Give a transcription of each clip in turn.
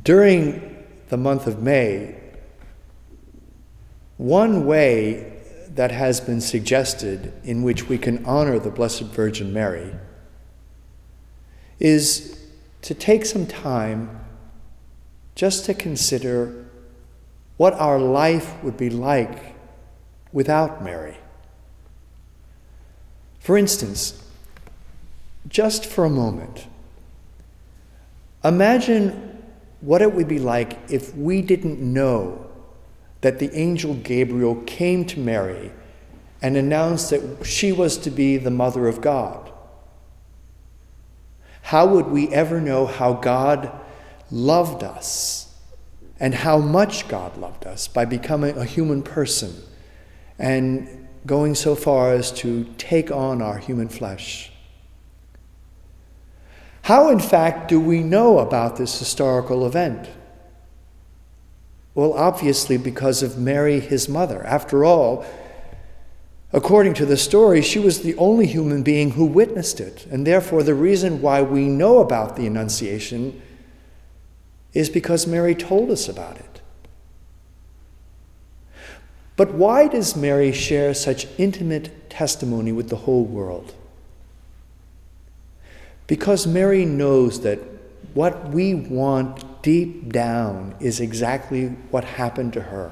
During the month of May, one way that has been suggested in which we can honor the Blessed Virgin Mary is to take some time just to consider what our life would be like without Mary. For instance, just for a moment, imagine what it would be like if we didn't know that the angel Gabriel came to Mary and announced that she was to be the Mother of God. How would we ever know how God loved us and how much God loved us by becoming a human person and going so far as to take on our human flesh? How, in fact, do we know about this historical event? Well, obviously because of Mary, his mother. After all, according to the story, she was the only human being who witnessed it, and therefore the reason why we know about the Annunciation is because Mary told us about it. But why does Mary share such intimate testimony with the whole world? Because Mary knows that what we want deep down is exactly what happened to her.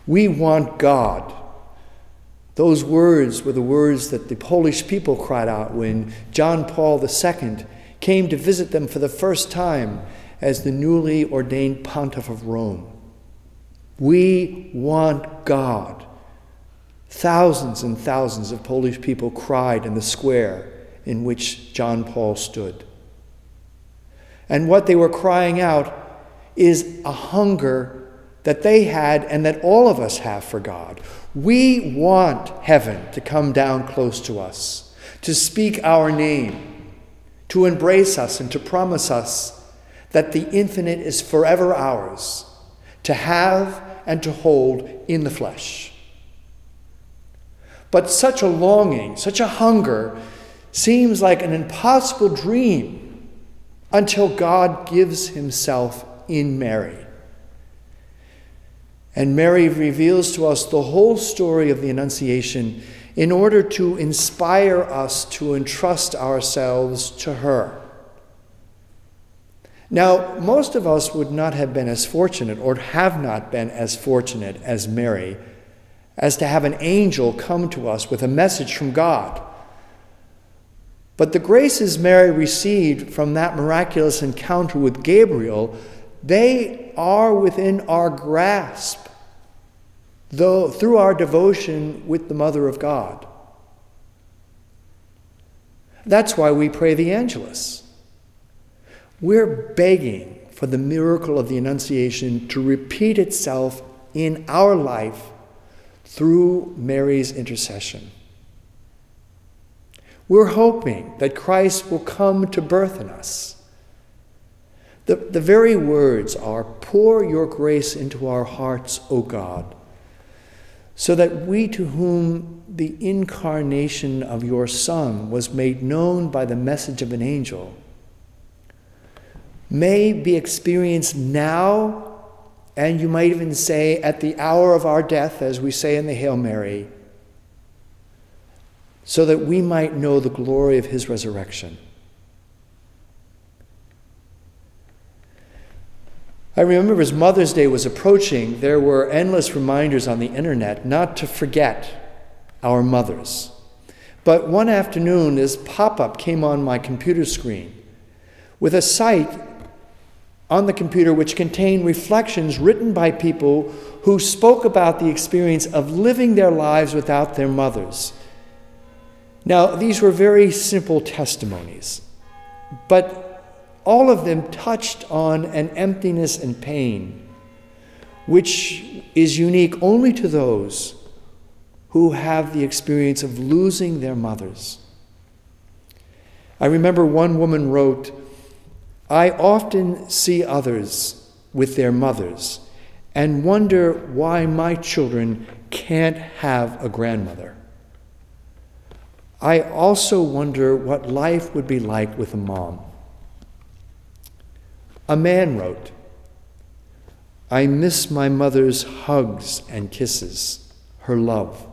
We want God. Those words were the words that the Polish people cried out when John Paul II came to visit them for the first time as the newly ordained Pontiff of Rome. We want God. Thousands and thousands of Polish people cried in the square in which John Paul stood. And what they were crying out is a hunger that they had and that all of us have for God. We want heaven to come down close to us, to speak our name, to embrace us and to promise us that the infinite is forever ours, to have and to hold in the flesh. But such a longing, such a hunger, seems like an impossible dream until God gives himself in Mary. And Mary reveals to us the whole story of the Annunciation in order to inspire us to entrust ourselves to her. Now, most of us would not have been as fortunate, or have not been as fortunate as Mary, as to have an angel come to us with a message from God. But the graces Mary received from that miraculous encounter with Gabriel, they are within our grasp, though through our devotion with the Mother of God. That's why we pray the Angelus. We're begging for the miracle of the Annunciation to repeat itself in our life through Mary's intercession. We're hoping that Christ will come to birth in us. The very words are, "Pour your grace into our hearts, O God, so that we to whom the incarnation of your Son was made known by the message of an angel may be experienced now, and you might even say at the hour of our death, as we say in the Hail Mary, so that we might know the glory of his resurrection." I remember as Mother's Day was approaching, there were endless reminders on the internet not to forget our mothers. But one afternoon, this pop-up came on my computer screen with a site on the computer which contained reflections written by people who spoke about the experience of living their lives without their mothers. Now, these were very simple testimonies, but all of them touched on an emptiness and pain, which is unique only to those who have the experience of losing their mothers. I remember one woman wrote, "I often see others with their mothers and wonder why my children can't have a grandmother. I also wonder what life would be like with a mom." A man wrote, "I miss my mother's hugs and kisses, her love.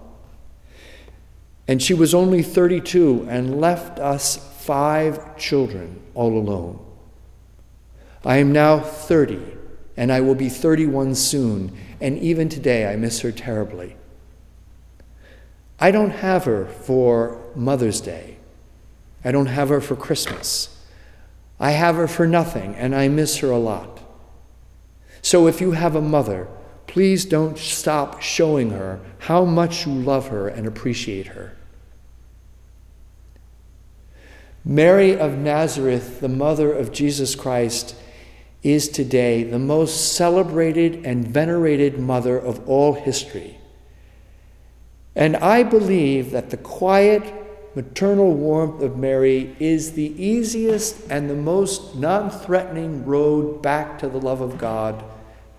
And she was only 32 and left us 5 children all alone. I am now 30, and I will be 31 soon, and even today I miss her terribly. I don't have her for Mother's Day. I don't have her for Christmas. I have her for nothing, and I miss her a lot. So if you have a mother, please don't stop showing her how much you love her and appreciate her." Mary of Nazareth, the mother of Jesus Christ, is today the most celebrated and venerated mother of all history. And I believe that the quiet, maternal warmth of Mary is the easiest and the most non-threatening road back to the love of God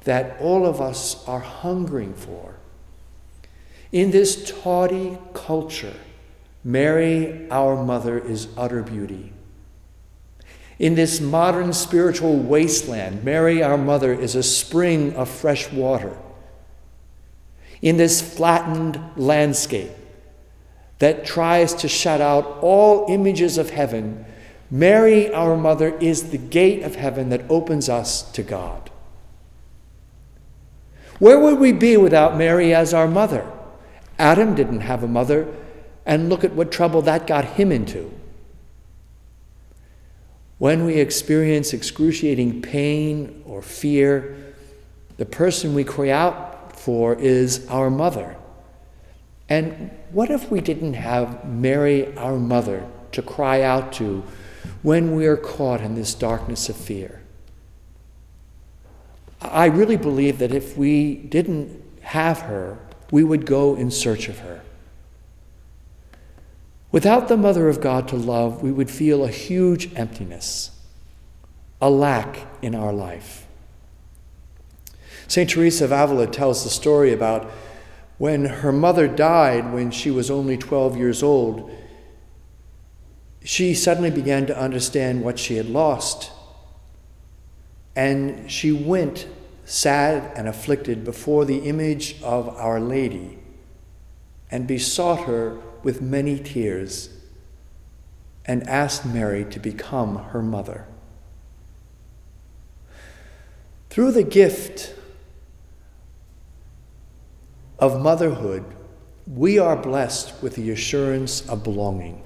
that all of us are hungering for. In this tawdry culture, Mary, our mother, is utter beauty. In this modern spiritual wasteland, Mary, our mother, is a spring of fresh water. In this flattened landscape that tries to shut out all images of heaven, Mary, our mother, is the gate of heaven that opens us to God. Where would we be without Mary as our mother? Adam didn't have a mother, and look at what trouble that got him into. When we experience excruciating pain or fear, the person we cry out for is our mother. And what if we didn't have Mary, our mother, to cry out to when we are caught in this darkness of fear? I really believe that if we didn't have her, we would go in search of her. Without the Mother of God to love, we would feel a huge emptiness, a lack in our life. St. Teresa of Avila tells the story about when her mother died when she was only 12 years old. She suddenly began to understand what she had lost. And she went sad and afflicted before the image of Our Lady and besought her with many tears and asked Mary to become her mother. Through the gift of motherhood, we are blessed with the assurance of belonging.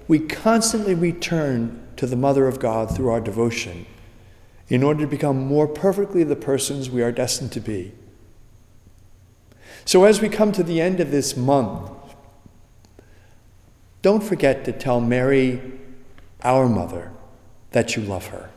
We constantly return to the Mother of God through our devotion in order to become more perfectly the persons we are destined to be. So as we come to the end of this month, don't forget to tell Mary, our mother, that you love her.